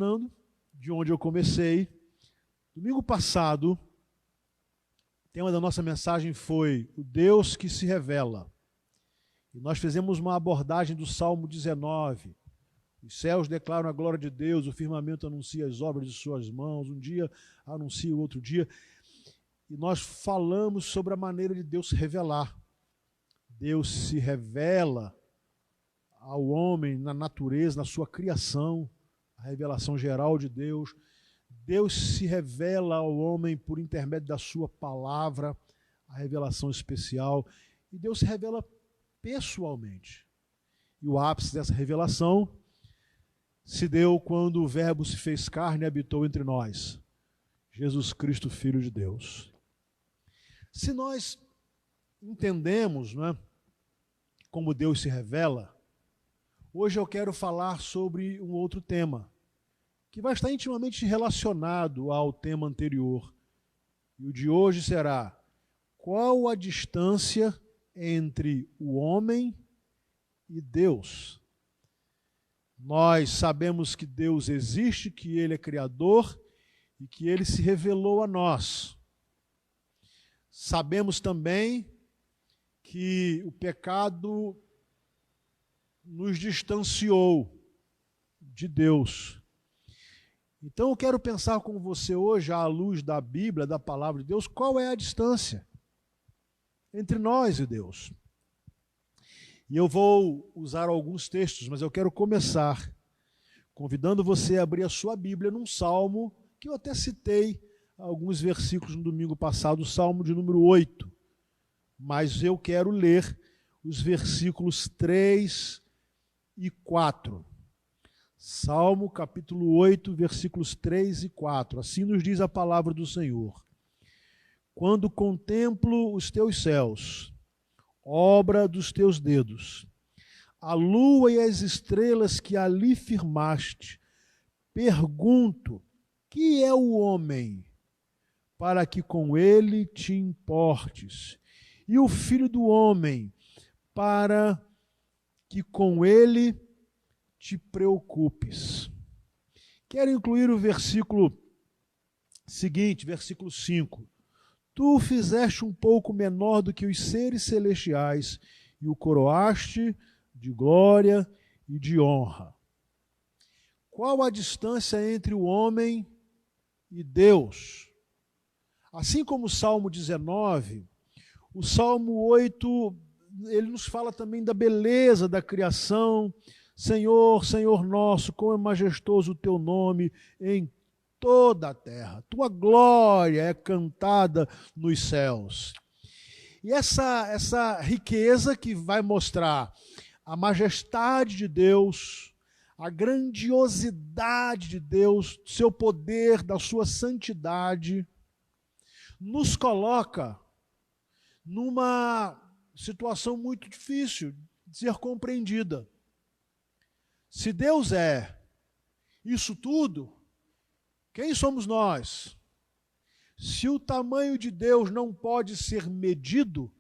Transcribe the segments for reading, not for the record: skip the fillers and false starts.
retornando de onde eu comecei. Domingo passado, o tema da nossa mensagem foi o Deus que se revela. E nós fizemos uma abordagem do Salmo 19. Os céus declaram a glória de Deus, o firmamento anuncia as obras de suas mãos, um dia anuncia o outro dia. E nós falamos sobre a maneira de Deus se revelar. Deus se revela ao homem na natureza, na sua criação, a revelação geral de Deus. Deus se revela ao homem por intermédio da sua palavra, a revelação especial. E Deus se revela pessoalmente. E o ápice dessa revelação se deu quando o Verbo se fez carne e habitou entre nós. Jesus Cristo, Filho de Deus. Se nós entendemos, não é, como Deus se revela, hoje eu quero falar sobre um outro tema, que vai estar intimamente relacionado ao tema anterior. E o de hoje será: qual a distância entre o homem e Deus? Nós sabemos que Deus existe, que Ele é Criador e que Ele se revelou a nós. Sabemos também que o pecado nos distanciou de Deus. Então eu quero pensar com você hoje, à luz da Bíblia, da palavra de Deus, qual é a distância entre nós e Deus. E eu vou usar alguns textos, mas eu quero começar convidando você a abrir a sua Bíblia num salmo que eu até citei alguns versículos no domingo passado, o salmo de número 8. Mas eu quero ler os versículos 3 e 4. Salmo capítulo 8, versículos 3 e 4. Assim nos diz a palavra do Senhor. Quando contemplo os teus céus, obra dos teus dedos, a lua e as estrelas que ali firmaste, pergunto: que é o homem para que com ele te importes? E o filho do homem para que com ele te preocupes? Quero incluir o versículo seguinte, versículo 5. Tu o fizeste um pouco menor do que os seres celestiais e o coroaste de glória e de honra. Qual a distância entre o homem e Deus? Assim como o Salmo 19, o Salmo 8, ele nos fala também da beleza da criação. Senhor, Senhor nosso, como é majestoso o teu nome em toda a terra. Tua glória é cantada nos céus. E essa riqueza que vai mostrar a majestade de Deus, a grandiosidade de Deus, seu poder, da sua santidade, nos coloca numa situação muito difícil de ser compreendida. Se Deus é isso tudo, quem somos nós? Se o tamanho de Deus não pode ser medido,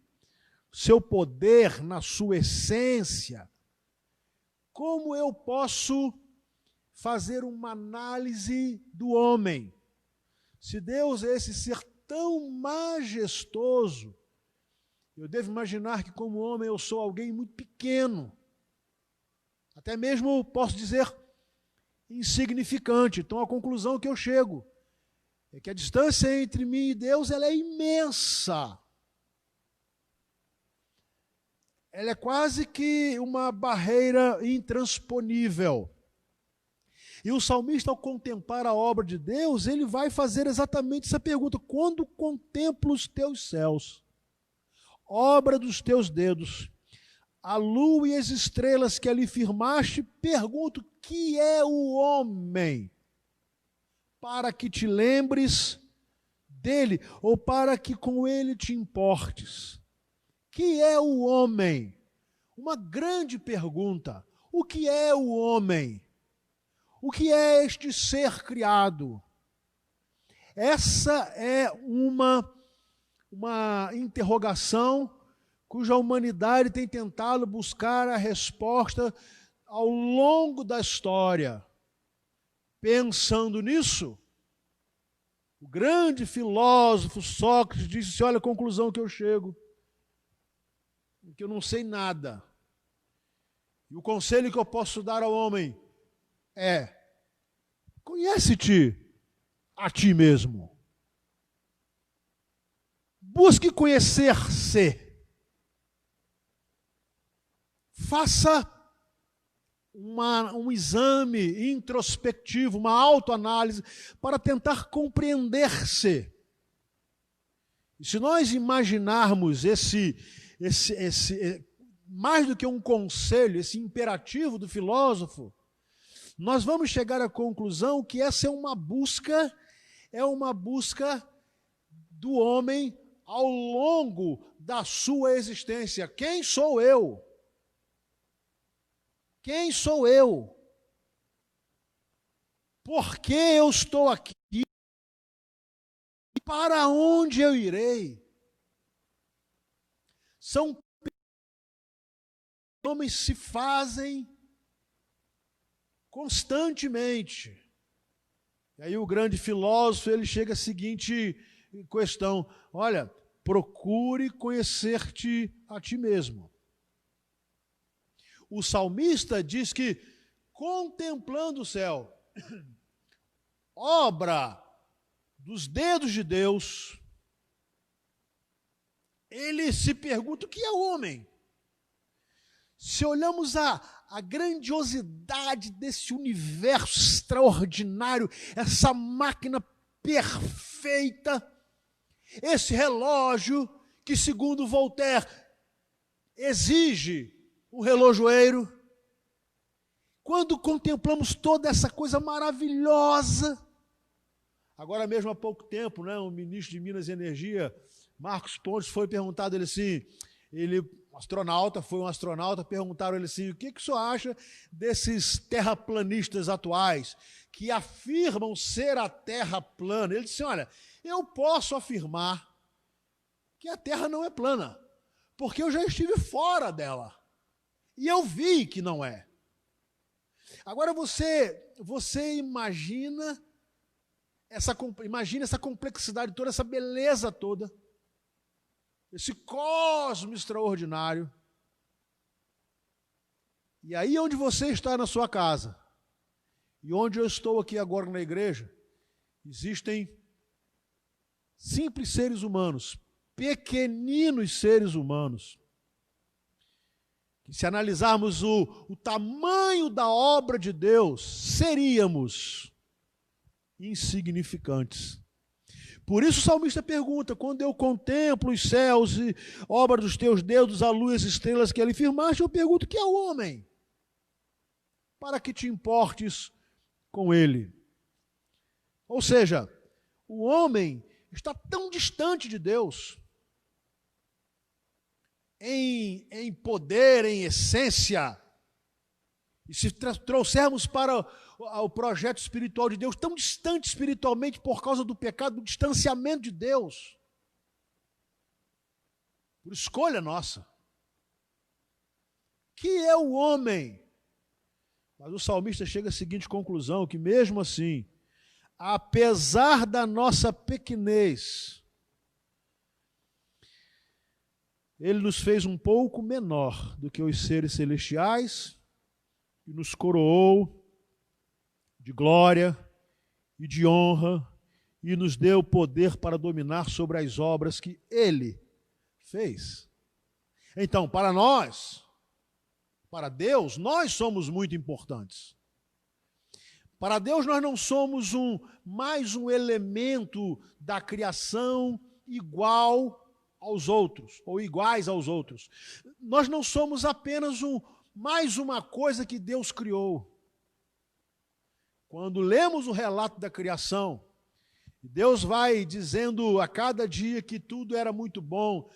seu poder na sua essência, como eu posso fazer uma análise do homem? Se Deus é esse ser tão majestoso, eu devo imaginar que como homem eu sou alguém muito pequeno, até mesmo posso dizer insignificante. Então a conclusão que eu chego é que a distância entre mim e Deus ela é imensa. Ela é quase que uma barreira intransponível. E o salmista, ao contemplar a obra de Deus, ele vai fazer exatamente essa pergunta: quando contemplo os teus céus, obra dos teus dedos, a lua e as estrelas que ali firmaste, pergunto: que é o homem para que te lembres dele, ou para que com ele te importes? Que é o homem? Uma grande pergunta. O que é o homem? O que é este ser criado? Essa é uma interrogação cuja humanidade tem tentado buscar a resposta ao longo da história. Pensando nisso, o grande filósofo Sócrates disse: olha a conclusão que eu chego, que eu não sei nada. E o conselho que eu posso dar ao homem é: conhece-te a ti mesmo. Busque conhecer-se. Faça um exame introspectivo, uma autoanálise, para tentar compreender-se. E se nós imaginarmos mais do que um conselho, esse imperativo do filósofo, nós vamos chegar à conclusão que essa é uma busca do homem ao longo da sua existência. Quem sou eu? Quem sou eu? Por que eu estou aqui? Para onde eu irei? São homens se fazem constantemente. E aí o grande filósofo, ele chega à seguinte questão: olha, procure conhecer-te a ti mesmo. O salmista diz que, contemplando o céu, obra dos dedos de Deus, ele se pergunta: o que é o homem? Se olhamos a grandiosidade desse universo extraordinário, essa máquina perfeita, esse relógio que, segundo Voltaire, exige um relojoeiro. Quando contemplamos toda essa coisa maravilhosa, agora mesmo há pouco tempo, né, o ministro de Minas e Energia, Marcos Pontes, foi perguntado ele assim, foi um astronauta, perguntaram ele assim: o que o senhor acha desses terraplanistas atuais que afirmam ser a Terra plana? Ele disse: olha, eu posso afirmar que a Terra não é plana, porque eu já estive fora dela e eu vi que não é. Agora você imagina essa complexidade toda, essa beleza toda, esse cosmo extraordinário. E aí onde você está na sua casa, e onde eu estou aqui agora na igreja, existem simples seres humanos, pequeninos seres humanos, que, se analisarmos o tamanho da obra de Deus, seríamos insignificantes. Por isso o salmista pergunta: quando eu contemplo os céus e obra dos teus dedos, a lua e as estrelas que ali firmaste, eu pergunto: que é o homem? Para que te importes com ele. Ou seja, o homem está tão distante de Deus, em poder, em essência, e se trouxermos para o projeto espiritual de Deus, tão distante espiritualmente por causa do pecado, do distanciamento de Deus, por escolha nossa. Que é o homem? Mas o salmista chega à seguinte conclusão: que mesmo assim, apesar da nossa pequenez, ele nos fez um pouco menor do que os seres celestiais e nos coroou de glória e de honra e nos deu poder para dominar sobre as obras que ele fez. Então, para nós, para Deus, nós somos muito importantes. Para Deus, nós não somos mais um elemento da criação igual aos outros, ou iguais aos outros. Nós não somos apenas mais uma coisa que Deus criou. Quando lemos o relato da criação, Deus vai dizendo a cada dia que tudo era muito bom.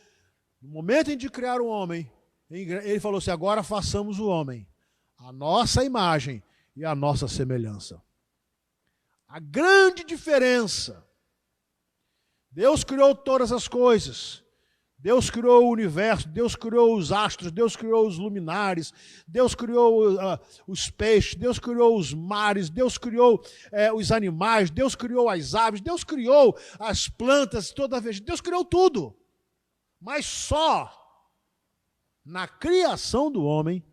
No momento em de criar o homem, ele falou assim: agora façamos o homem, a nossa imagem e a nossa semelhança. A grande diferença: Deus criou todas as coisas, Deus criou o universo, Deus criou os astros, Deus criou os luminares, Deus criou os peixes, Deus criou os mares, Deus criou os animais, Deus criou as aves, Deus criou as plantas, toda a vegetação, Deus criou tudo. Mas só na criação do homem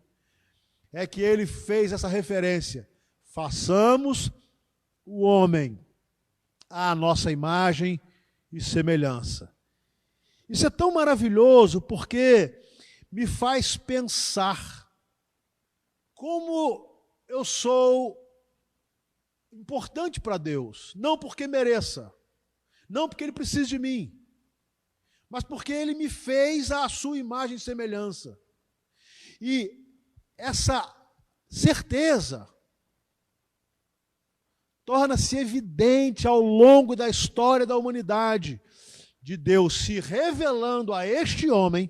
é que ele fez essa referência. Façamos o homem à nossa imagem e semelhança. Isso é tão maravilhoso porque me faz pensar como eu sou importante para Deus. Não porque mereça, não porque Ele precise de mim, mas porque Ele me fez à sua imagem e semelhança. E essa certeza torna-se evidente ao longo da história da humanidade, de Deus se revelando a este homem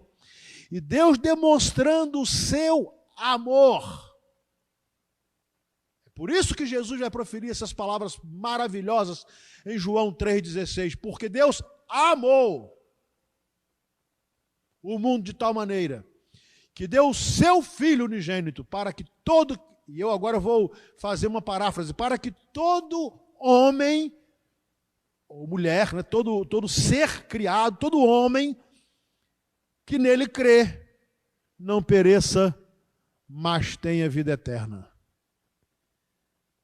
e Deus demonstrando o seu amor. É por isso que Jesus vai proferir essas palavras maravilhosas em João 3,16, porque Deus amou o mundo de tal maneira que deu o seu Filho unigênito para que todo, e eu agora vou fazer uma paráfrase, para que todo homem ou mulher, né, todo ser criado, todo homem que nele crê, não pereça, mas tenha vida eterna.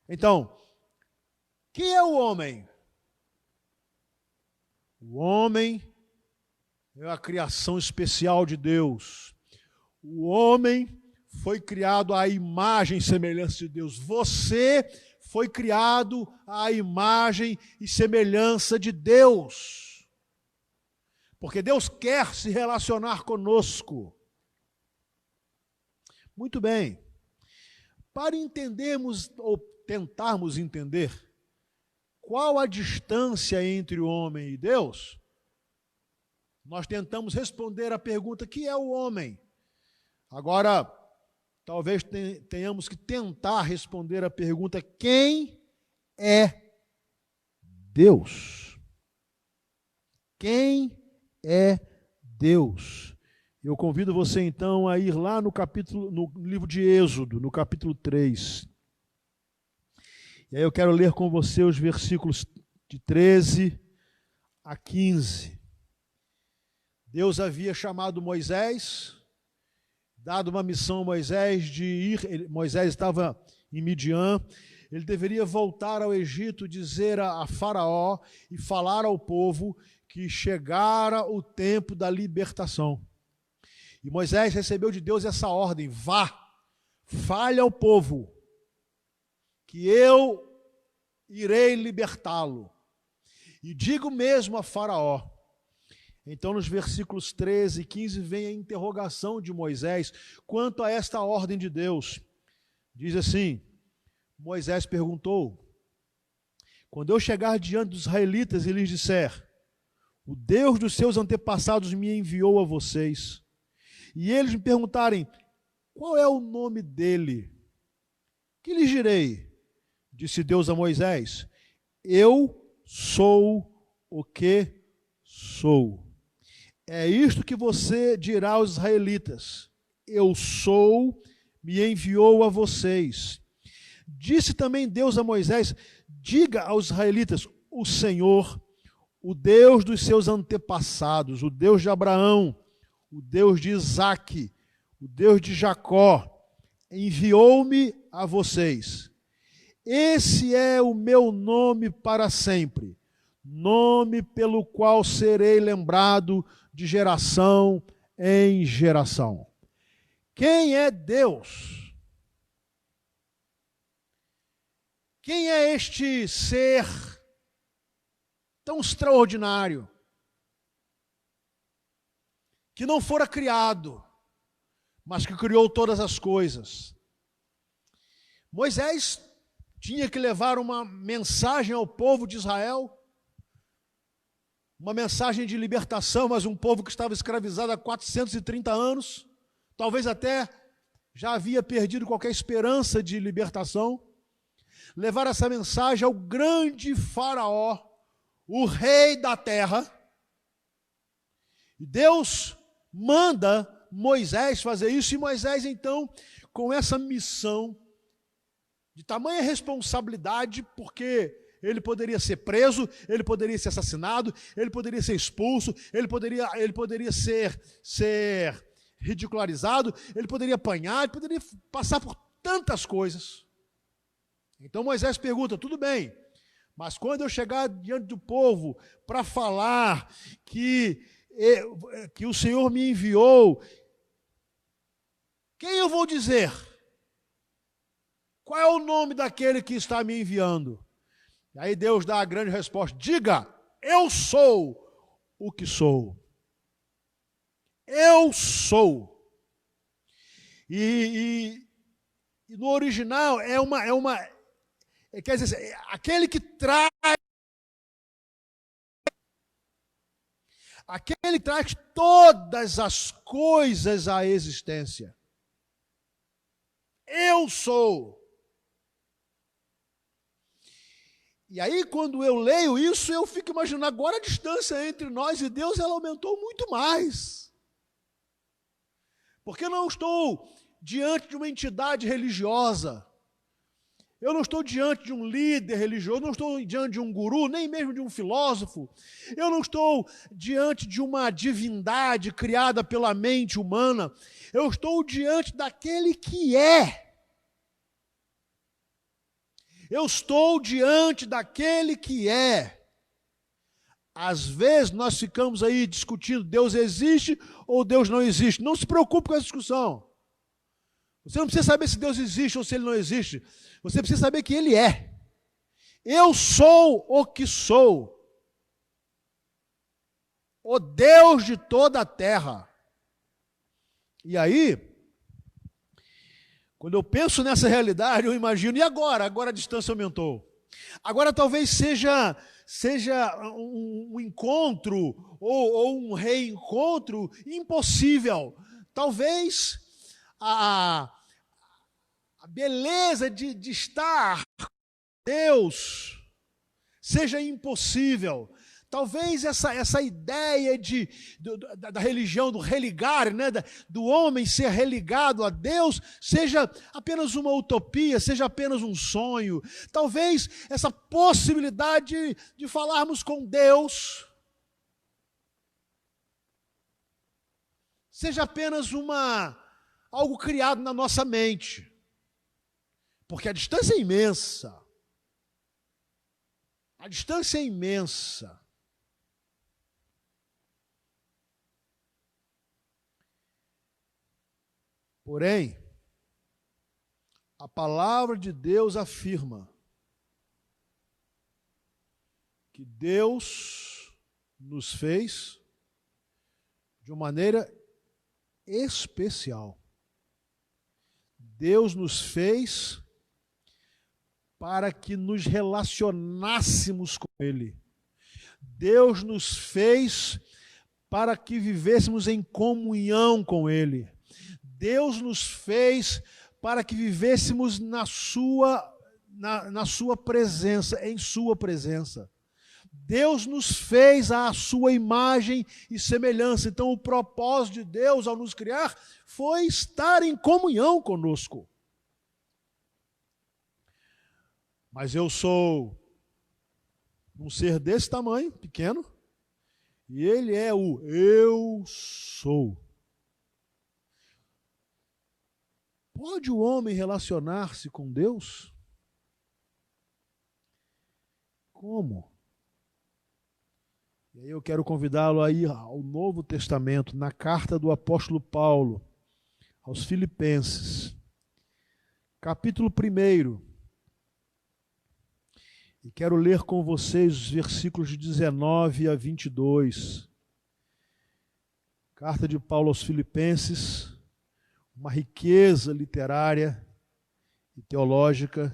Então, quem é o homem? O homem é a criação especial de Deus. O homem foi criado à imagem e semelhança de Deus. Você foi criado à imagem e semelhança de Deus. Porque Deus quer se relacionar conosco. Muito bem. Para entendermos, ou tentarmos entender, qual a distância entre o homem e Deus, nós tentamos responder a pergunta: que é o homem? Agora, talvez tenhamos que tentar responder a pergunta: quem é Deus? Quem é Deus? Eu convido você então a ir lá no livro de Êxodo, no capítulo 3. E aí eu quero ler com você os versículos de 13 a 15. Deus havia chamado Moisés, dado uma missão a Moisés de ir. Moisés estava em Midian, ele deveria voltar ao Egito, dizer a Faraó e falar ao povo que chegara o tempo da libertação. E Moisés recebeu de Deus essa ordem: vá, fale ao povo que eu irei libertá-lo. E digo mesmo a Faraó. Então, nos versículos 13 e 15, vem a interrogação de Moisés quanto a esta ordem de Deus. Diz assim: Moisés perguntou: quando eu chegar diante dos israelitas e lhes disser, o Deus dos seus antepassados me enviou a vocês, e eles me perguntarem, qual é o nome dele? Que lhes direi? Disse Deus a Moisés: eu sou o que sou. É isto que você dirá aos israelitas: eu sou, me enviou a vocês. Disse também Deus a Moisés: diga aos israelitas, o Senhor, o Deus dos seus antepassados, o Deus de Abraão, o Deus de Isaque, o Deus de Jacó, enviou-me a vocês. Esse é o meu nome para sempre, nome pelo qual serei lembrado de geração em geração. Quem é Deus? Quem é este ser tão extraordinário, que não fora criado, mas que criou todas as coisas? Moisés tinha que levar uma mensagem ao povo de Israel, uma mensagem de libertação, mas um povo que estava escravizado há 430 anos, talvez até já havia perdido qualquer esperança de libertação. Levar essa mensagem ao grande Faraó, o rei da terra, E Deus manda Moisés fazer isso, e Moisés, então, com essa missão de tamanha responsabilidade, porque ele poderia ser preso, ele poderia ser assassinado, ele poderia ser expulso, ele poderia ser ridicularizado, ele poderia apanhar, ele poderia passar por tantas coisas. Então Moisés pergunta, tudo bem, mas quando eu chegar diante do povo para falar que o Senhor me enviou, quem eu vou dizer? Qual é o nome daquele que está me enviando? E aí Deus dá a grande resposta, diga, eu sou o que sou. Eu sou. E no original quer dizer, aquele que traz todas as coisas à existência. Eu sou. E aí, quando eu leio isso, eu fico imaginando, agora a distância entre nós e Deus, ela aumentou muito mais. Porque eu não estou diante de uma entidade religiosa, eu não estou diante de um líder religioso, eu não estou diante de um guru, nem mesmo de um filósofo, eu não estou diante de uma divindade criada pela mente humana, eu estou diante daquele que é. Eu estou diante daquele que é. Às vezes nós ficamos aí discutindo, Deus existe ou Deus não existe. Não se preocupe com essa discussão. Você não precisa saber se Deus existe ou se Ele não existe. Você precisa saber que Ele é. Eu sou o que sou. O Deus de toda a terra. E aí, quando eu penso nessa realidade, eu imagino, e agora? Agora a distância aumentou. Agora talvez seja um encontro ou um reencontro impossível. Talvez a beleza de estar com Deus seja impossível. Talvez essa ideia da religião, do religar, né, do homem ser religado a Deus, seja apenas uma utopia, seja apenas um sonho. Talvez essa possibilidade de falarmos com Deus seja apenas algo criado na nossa mente. Porque a distância é imensa. A distância é imensa. Porém, a palavra de Deus afirma que Deus nos fez de uma maneira especial. Deus nos fez para que nos relacionássemos com Ele. Deus nos fez para que vivêssemos em comunhão com Ele. Deus nos fez para que vivêssemos na sua presença, em sua presença. Deus nos fez à sua imagem e semelhança. Então, o propósito de Deus ao nos criar foi estar em comunhão conosco. Mas eu sou um ser desse tamanho, pequeno, e Ele é o eu sou. Pode o homem relacionar-se com Deus? Como? E aí eu quero convidá-lo aí ao Novo Testamento, na carta do apóstolo Paulo aos Filipenses, capítulo 1. E quero ler com vocês os versículos de 19 a 22. Carta de Paulo aos Filipenses, uma riqueza literária e teológica.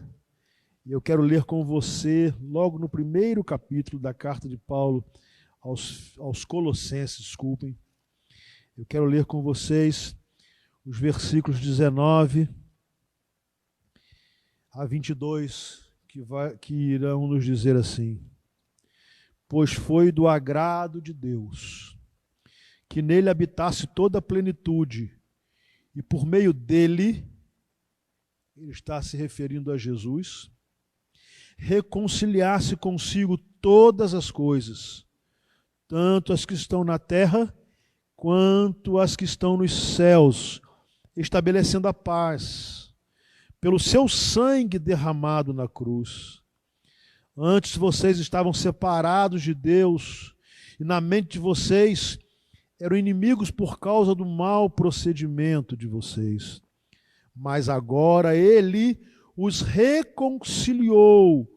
E eu quero ler com você, logo no primeiro capítulo da carta de Paulo aos Colossenses, desculpem. Eu quero ler com vocês os versículos 19 a 22, que irão nos dizer assim: pois foi do agrado de Deus que nele habitasse toda a plenitude, e por meio dele, ele está se referindo a Jesus, reconciliasse consigo todas as coisas, tanto as que estão na terra, quanto as que estão nos céus, estabelecendo a paz, pelo seu sangue derramado na cruz. Antes vocês estavam separados de Deus, e na mente de vocês eram inimigos por causa do mau procedimento de vocês. Mas agora ele os reconciliou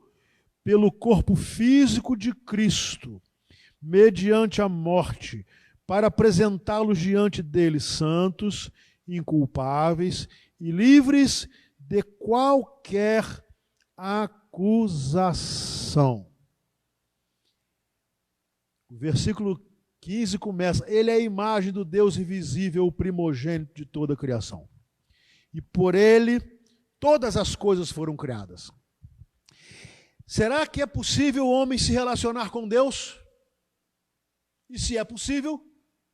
pelo corpo físico de Cristo, mediante a morte, para apresentá-los diante dele santos, inculpáveis e livres de qualquer acusação. O versículo 15 começa: ele é a imagem do Deus invisível, o primogênito de toda a criação. E por ele todas as coisas foram criadas. Será que é possível o homem se relacionar com Deus? E se é possível,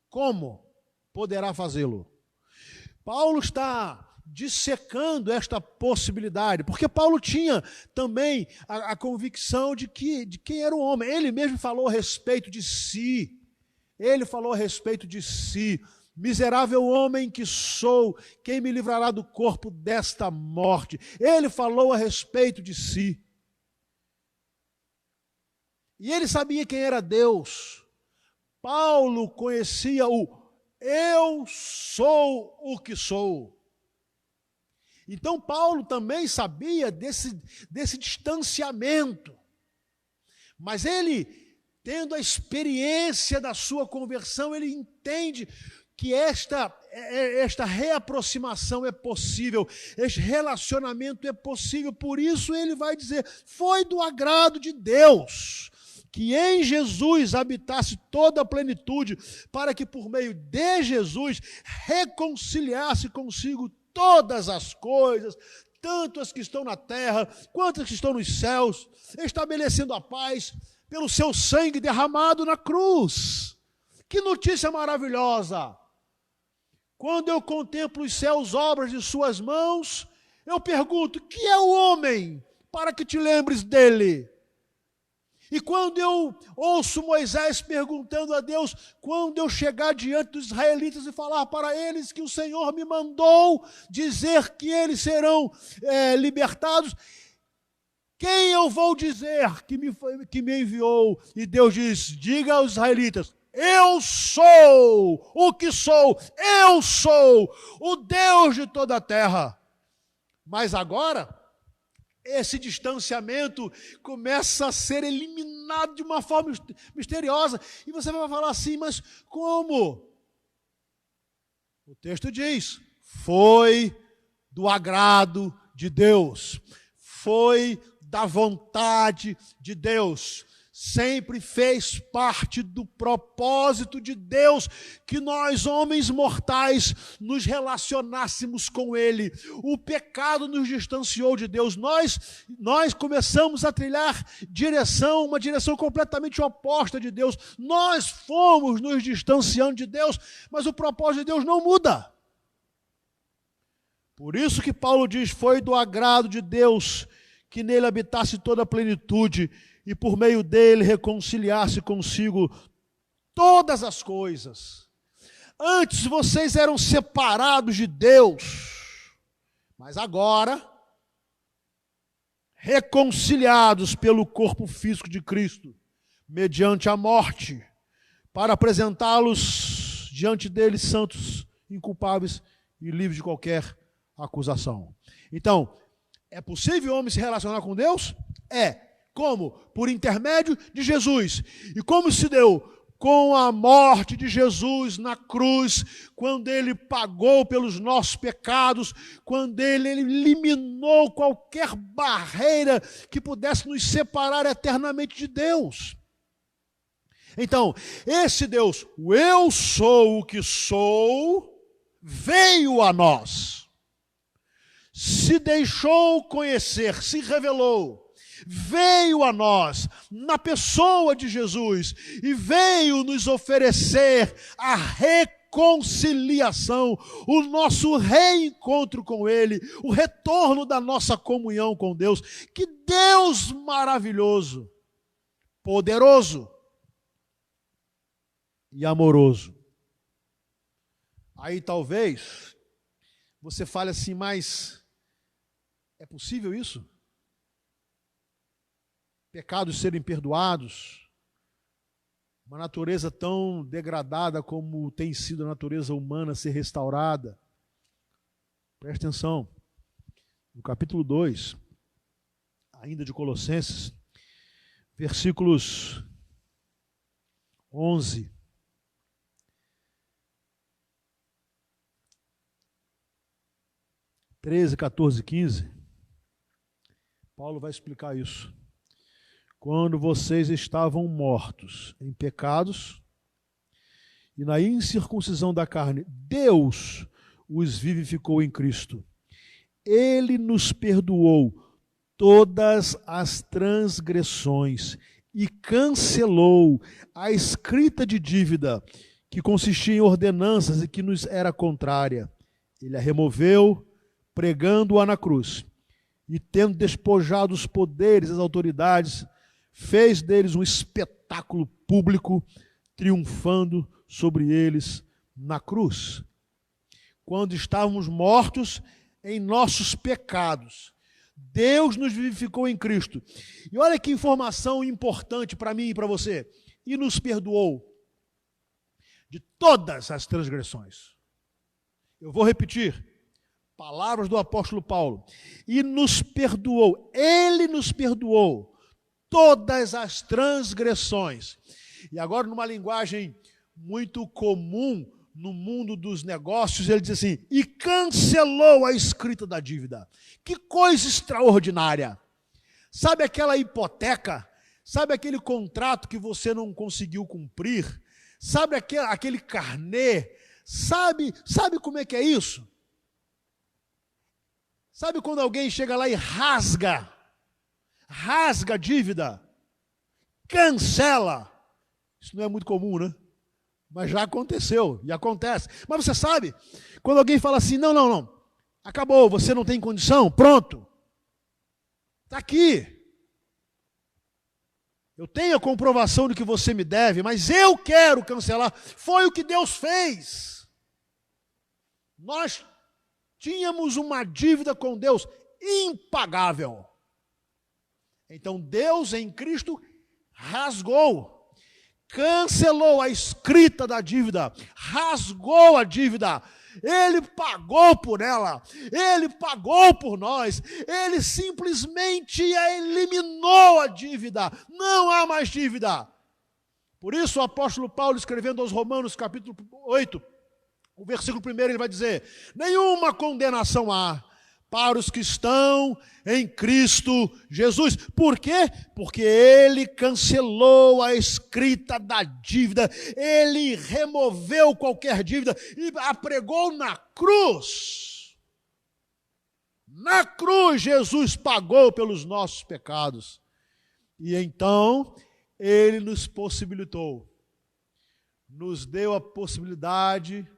como poderá fazê-lo? Paulo está dissecando esta possibilidade, porque Paulo tinha também a convicção de quem era o homem. Ele mesmo falou a respeito de si. Ele falou a respeito de si. Miserável homem que sou, quem me livrará do corpo desta morte? Ele falou a respeito de si. E ele sabia quem era Deus. Paulo conhecia o eu sou o que sou. Então Paulo também sabia desse distanciamento. Mas ele, tendo a experiência da sua conversão, ele entende que esta reaproximação é possível, este relacionamento é possível. Por isso ele vai dizer: foi do agrado de Deus que em Jesus habitasse toda a plenitude, para que por meio de Jesus reconciliasse consigo todas as coisas, tanto as que estão na terra, quanto as que estão nos céus, estabelecendo a paz pelo seu sangue derramado na cruz. Que notícia maravilhosa! Quando eu contemplo os céus, obras de suas mãos, eu pergunto: que é o homem para que te lembres dele? E quando eu ouço Moisés perguntando a Deus, quando eu chegar diante dos israelitas e falar para eles que o Senhor me mandou dizer que eles serão libertados, quem eu vou dizer que me enviou? E Deus diz: diga aos israelitas: eu sou o que sou, eu sou o Deus de toda a terra. Mas agora, esse distanciamento começa a ser eliminado de uma forma misteriosa. E você vai falar assim: mas como? O texto diz: foi do agrado de Deus, foi da vontade de Deus. Sempre fez parte do propósito de Deus que nós, homens mortais, nos relacionássemos com Ele. O pecado nos distanciou de Deus. Nós começamos a trilhar uma direção completamente oposta de Deus. Nós fomos nos distanciando de Deus, mas o propósito de Deus não muda. Por isso que Paulo diz: foi do agrado de Deus que nele habitasse toda a plenitude, e por meio dele reconciliasse consigo todas as coisas. Antes vocês eram separados de Deus, mas agora, reconciliados pelo corpo físico de Cristo, mediante a morte, para apresentá-los diante dele santos, inculpáveis e livres de qualquer acusação. Então, é possível o homem se relacionar com Deus? É. Como? Por intermédio de Jesus. E como se deu? Com a morte de Jesus na cruz, quando ele pagou pelos nossos pecados, quando ele eliminou qualquer barreira que pudesse nos separar eternamente de Deus. Então, esse Deus, o eu sou o que sou, veio a nós, se deixou conhecer, se revelou, veio a nós na pessoa de Jesus e veio nos oferecer a reconciliação, o nosso reencontro com Ele, o retorno da nossa comunhão com Deus. Que Deus maravilhoso, poderoso e amoroso. Aí talvez você fale assim, mas é possível isso? Pecados serem perdoados, uma natureza tão degradada como tem sido a natureza humana ser restaurada. Preste atenção, no capítulo 2, ainda de Colossenses, versículos 11, 13, 14, 15, Paulo vai explicar isso. Quando vocês estavam mortos em pecados e na incircuncisão da carne, Deus os vivificou em Cristo. Ele nos perdoou todas as transgressões e cancelou a escrita de dívida que consistia em ordenanças e que nos era contrária. Ele a removeu, pregando-a na cruz, e tendo despojado os poderes, as autoridades, fez deles um espetáculo público, triunfando sobre eles na cruz. Quando estávamos mortos em nossos pecados, Deus nos vivificou em Cristo. E olha que informação importante para mim e para você. E nos perdoou de todas as transgressões. Eu vou repetir. Palavras do apóstolo Paulo. E nos perdoou. Ele nos perdoou todas as transgressões. E agora, numa linguagem muito comum no mundo dos negócios, ele diz assim, e cancelou a escrita da dívida. Que coisa extraordinária. Sabe aquela hipoteca? Sabe aquele contrato que você não conseguiu cumprir? Sabe aquele carnê? Sabe como é que é isso? Sabe quando alguém chega lá e rasga a dívida, cancela? Isso não é muito comum, né? Mas já aconteceu, e acontece. Mas você sabe, quando alguém fala assim, não, acabou, você não tem condição, pronto. Está aqui. Eu tenho a comprovação de que você me deve, mas eu quero cancelar. Foi o que Deus fez. Nós tínhamos uma dívida com Deus impagável. Então Deus em Cristo rasgou, cancelou a escrita da dívida, rasgou a dívida. Ele pagou por ela, Ele pagou por nós, Ele simplesmente eliminou a dívida, não há mais dívida. Por isso o apóstolo Paulo, escrevendo aos Romanos, capítulo 8, o versículo 1, ele vai dizer, nenhuma condenação há para os que estão em Cristo Jesus. Por quê? Porque Ele cancelou a escrita da dívida, Ele removeu qualquer dívida e a pregou na cruz. Na cruz, Jesus pagou pelos nossos pecados. E então, Ele nos possibilitou, nos deu a possibilidade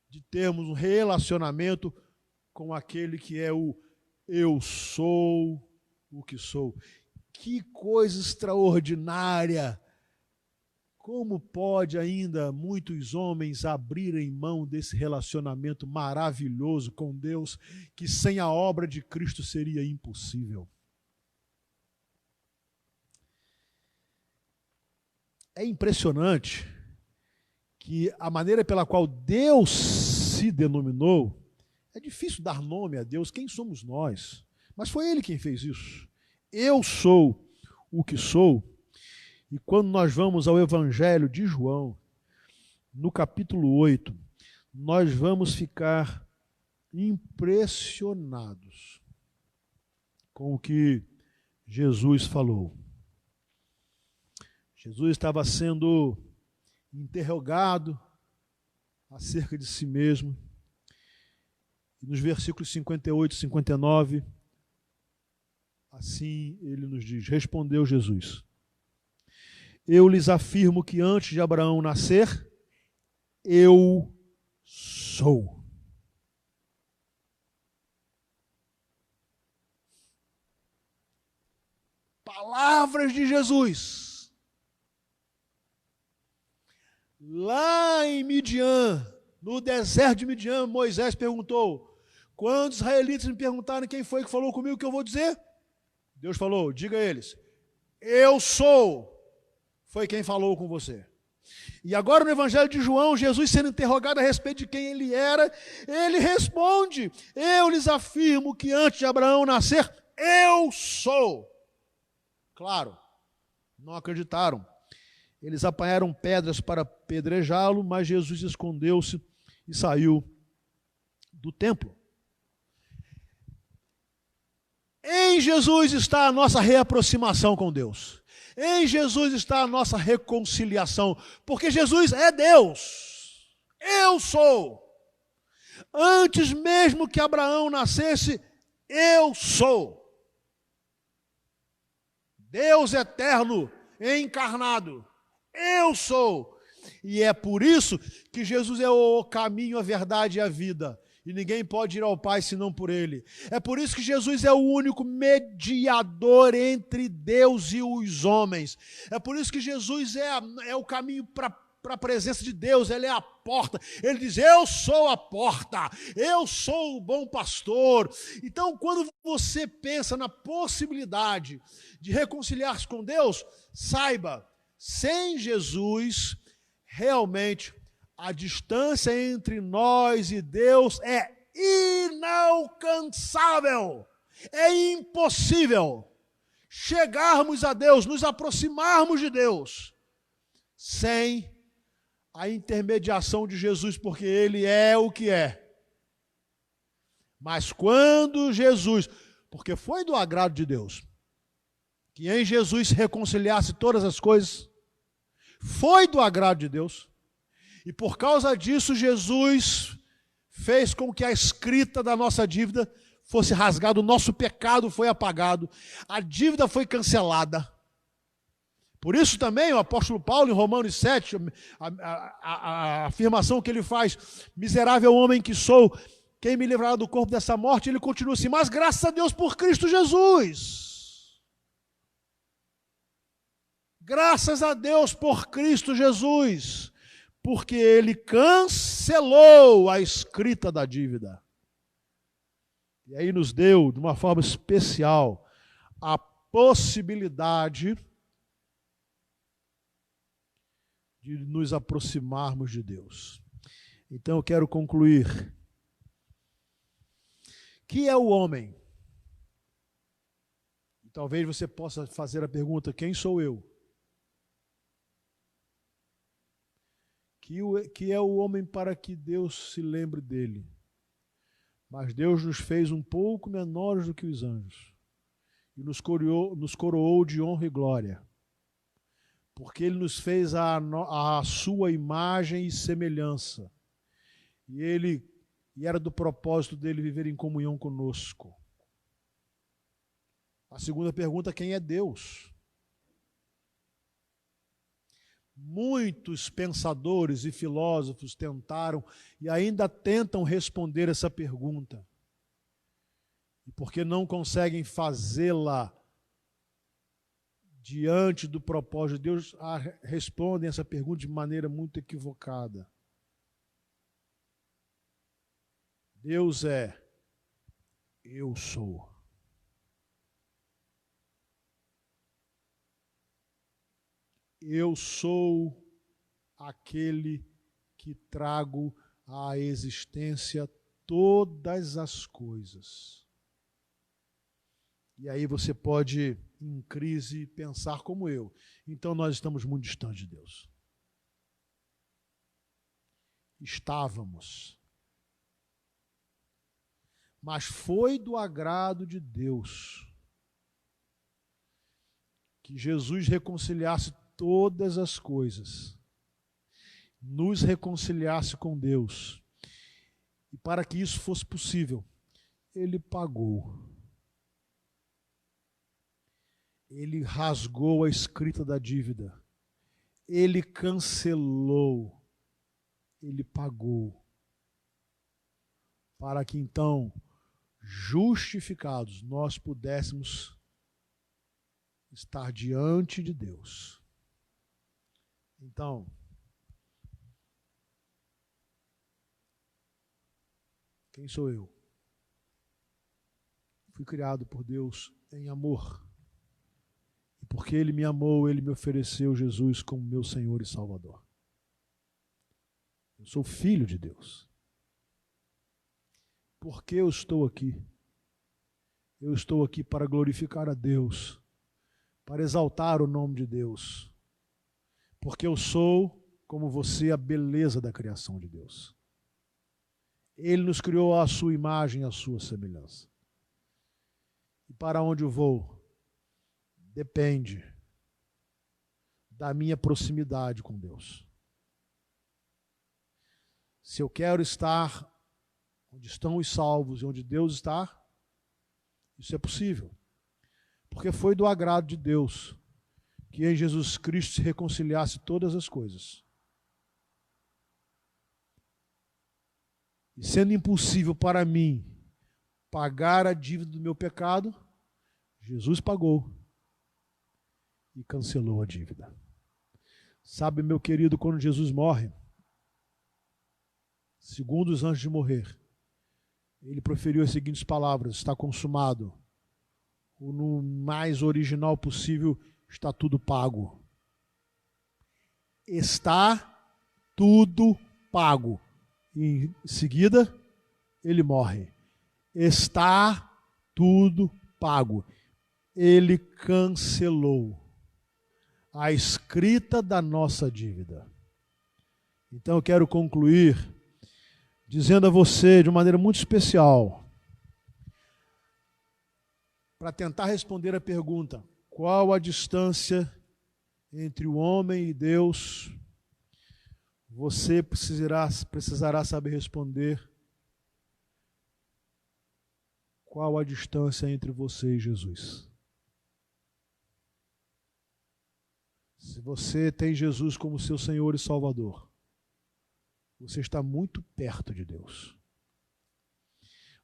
de termos um relacionamento com aquele que é o eu sou o que sou. Que coisa extraordinária! Como pode ainda muitos homens abrirem mão desse relacionamento maravilhoso com Deus, que sem a obra de Cristo seria impossível? É impressionante que a maneira pela qual Deus se denominou, é difícil dar nome a Deus, quem somos nós? Mas foi Ele quem fez isso. Eu sou o que sou. E quando nós vamos ao Evangelho de João, no capítulo 8, nós vamos ficar impressionados com o que Jesus falou. Jesus estava sendo interrogado acerca de si mesmo. E nos versículos 58 e 59, Assim ele nos diz, respondeu Jesus: eu lhes afirmo que antes de Abraão nascer, eu sou. Palavras de Jesus. Lá em Midian, no deserto de Midian, Moisés perguntou: quando os israelitas me perguntarem quem foi que falou comigo, o que eu vou dizer? Deus falou: diga a eles, eu sou, foi quem falou com você. E agora no Evangelho de João, Jesus sendo interrogado a respeito de quem ele era, ele responde: eu lhes afirmo que antes de Abraão nascer, eu sou. Claro, não acreditaram. Eles apanharam pedras para apedrejá-lo, mas Jesus escondeu-se e saiu do templo. Em Jesus está a nossa reaproximação com Deus. Em Jesus está a nossa reconciliação, porque Jesus é Deus. Eu sou. Antes mesmo que Abraão nascesse, eu sou. Deus eterno, encarnado. Eu sou. E é por isso que Jesus é o caminho, a verdade e a vida. E ninguém pode ir ao Pai senão por Ele. É por isso que Jesus é o único mediador entre Deus e os homens. É por isso que Jesus é o caminho para a presença de Deus. Ele é a porta. Ele diz, eu sou a porta. Eu sou o bom pastor. Então, quando você pensa na possibilidade de reconciliar-se com Deus, saiba, sem Jesus, realmente, a distância entre nós e Deus é inalcançável, é impossível chegarmos a Deus, nos aproximarmos de Deus, sem a intermediação de Jesus, porque Ele é o que é. Mas quando Jesus, porque foi do agrado de Deus, que em Jesus se reconciliasse todas as coisas, foi do agrado de Deus, e por causa disso, Jesus fez com que a escrita da nossa dívida fosse rasgada, o nosso pecado foi apagado, a dívida foi cancelada. Por isso também o apóstolo Paulo, em Romanos 7, a afirmação que ele faz, miserável homem que sou, quem me livrará do corpo dessa morte, ele continua assim, mas graças a Deus por Cristo Jesus. Graças a Deus por Cristo Jesus. Porque Ele cancelou a escrita da dívida. E aí nos deu, de uma forma especial, a possibilidade de nos aproximarmos de Deus. Então eu quero concluir. Que é o homem? E talvez você possa fazer a pergunta, quem sou eu? Que é o homem para que Deus se lembre dele. Mas Deus nos fez um pouco menores do que os anjos. E nos coroou de honra e glória. Porque Ele nos fez a sua imagem e semelhança. E era do propósito dele viver em comunhão conosco. A segunda pergunta, quem é Deus? Muitos pensadores e filósofos tentaram e ainda tentam responder essa pergunta. E porque não conseguem fazê-la diante do propósito de Deus, respondem essa pergunta de maneira muito equivocada. Deus é, eu sou. Eu sou aquele que trago à existência todas as coisas. E aí você pode, em crise, pensar como eu. Então nós estamos muito distantes de Deus. Estávamos. Mas foi do agrado de Deus que Jesus reconciliasse todas as coisas, nos reconciliasse com Deus. E para que isso fosse possível, Ele pagou. Ele rasgou a escrita da dívida. Ele cancelou. Ele pagou. Para que então, justificados, nós pudéssemos estar diante de Deus. Então, quem sou eu? Fui criado por Deus em amor. E porque Ele me amou, Ele me ofereceu Jesus como meu Senhor e Salvador. Eu sou filho de Deus. Por que eu estou aqui? Eu estou aqui para glorificar a Deus, para exaltar o nome de Deus. Porque eu sou, como você, a beleza da criação de Deus. Ele nos criou à sua imagem, à sua semelhança. E para onde eu vou? Depende da minha proximidade com Deus. Se eu quero estar onde estão os salvos e onde Deus está, isso é possível. Porque foi do agrado de Deus que em Jesus Cristo se reconciliasse todas as coisas. E sendo impossível para mim pagar a dívida do meu pecado, Jesus pagou e cancelou a dívida. Sabe, meu querido, quando Jesus morre, segundos antes de morrer, ele proferiu as seguintes palavras: está consumado. Ou no mais original possível, está tudo pago. Está tudo pago. E em seguida, ele morre. Está tudo pago. Ele cancelou a escrita da nossa dívida. Então eu quero concluir dizendo a você de uma maneira muito especial, para tentar responder a pergunta: qual a distância entre o homem e Deus? Você precisará saber responder: qual a distância entre você e Jesus? Se você tem Jesus como seu Senhor e Salvador, você está muito perto de Deus.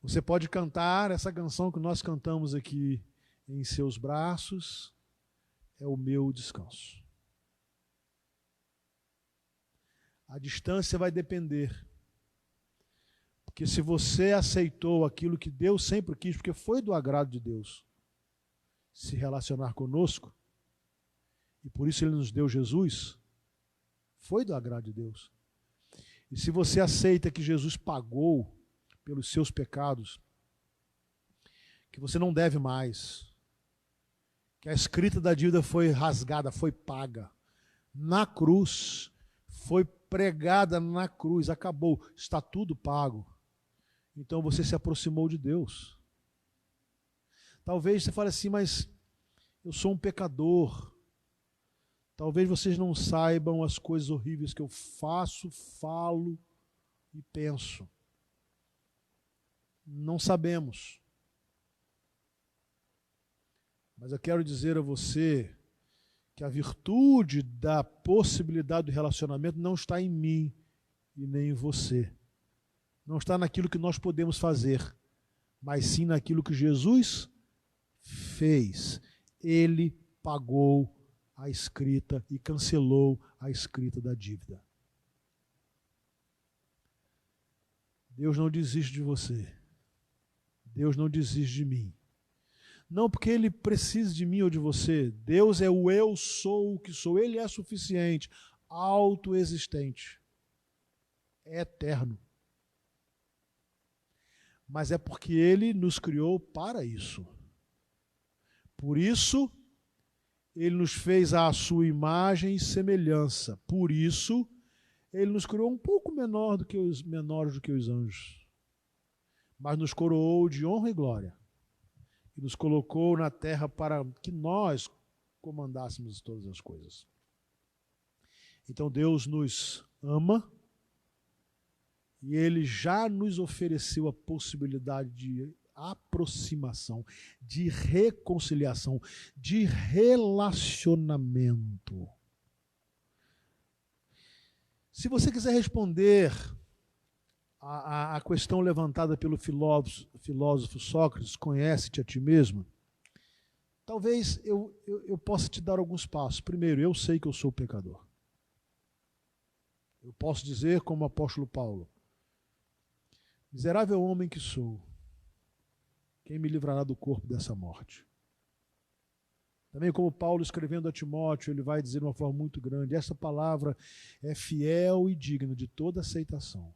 Você pode cantar essa canção que nós cantamos aqui: em seus braços é o meu descanso. A distância vai depender. Porque se você aceitou aquilo que Deus sempre quis, porque foi do agrado de Deus se relacionar conosco, e por isso Ele nos deu Jesus, foi do agrado de Deus. E se você aceita que Jesus pagou pelos seus pecados, que você não deve mais, que a escrita da dívida foi rasgada, foi paga na cruz, foi pregada na cruz, acabou, está tudo pago. Então você se aproximou de Deus. Talvez você fale assim: mas eu sou um pecador. Talvez vocês não saibam as coisas horríveis que eu faço, falo e penso. Não sabemos. Mas eu quero dizer a você que a virtude da possibilidade do relacionamento não está em mim e nem em você. Não está naquilo que nós podemos fazer, mas sim naquilo que Jesus fez. Ele pagou a escrita e cancelou a escrita da dívida. Deus não desiste de você. Deus não desiste de mim. Não porque Ele precise de mim ou de você. Deus é o eu sou o que sou. Ele é suficiente, autoexistente, é eterno. Mas é porque Ele nos criou para isso. Por isso, Ele nos fez à sua imagem e semelhança. Por isso, Ele nos criou um pouco menores do que os anjos. Mas nos coroou de honra e glória. E nos colocou na terra para que nós comandássemos todas as coisas. Então Deus nos ama e Ele já nos ofereceu a possibilidade de aproximação, de reconciliação, de relacionamento. Se você quiser responder a questão levantada pelo filósofo Sócrates, conhece-te a ti mesmo, talvez eu possa te dar alguns passos. Primeiro, eu sei que eu sou pecador. Eu posso dizer, como o apóstolo Paulo, miserável homem que sou, quem me livrará do corpo dessa morte? Também como Paulo escrevendo a Timóteo, ele vai dizer de uma forma muito grande, essa palavra é fiel e digna de toda aceitação,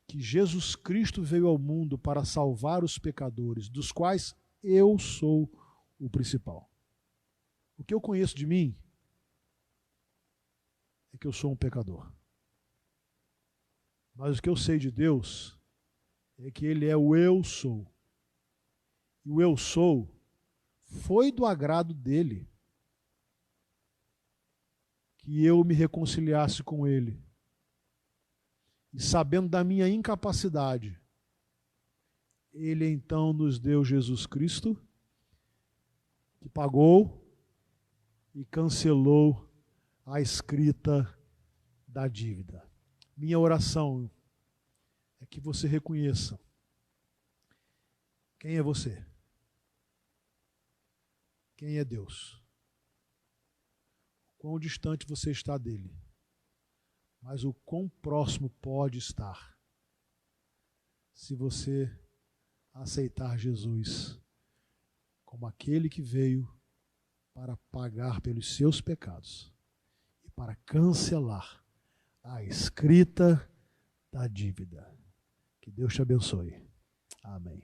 que Jesus Cristo veio ao mundo para salvar os pecadores, dos quais eu sou o principal. O que eu conheço de mim é que eu sou um pecador. Mas o que eu sei de Deus é que Ele é o eu sou. E o eu sou foi do agrado dEle que eu me reconciliasse com Ele. E sabendo da minha incapacidade, Ele então nos deu Jesus Cristo, que pagou e cancelou a escrita da dívida. Minha oração é que você reconheça quem é você, quem é Deus, quão distante você está dele, mas o quão próximo pode estar se você aceitar Jesus como aquele que veio para pagar pelos seus pecados e para cancelar a escrita da dívida. Que Deus te abençoe. Amém.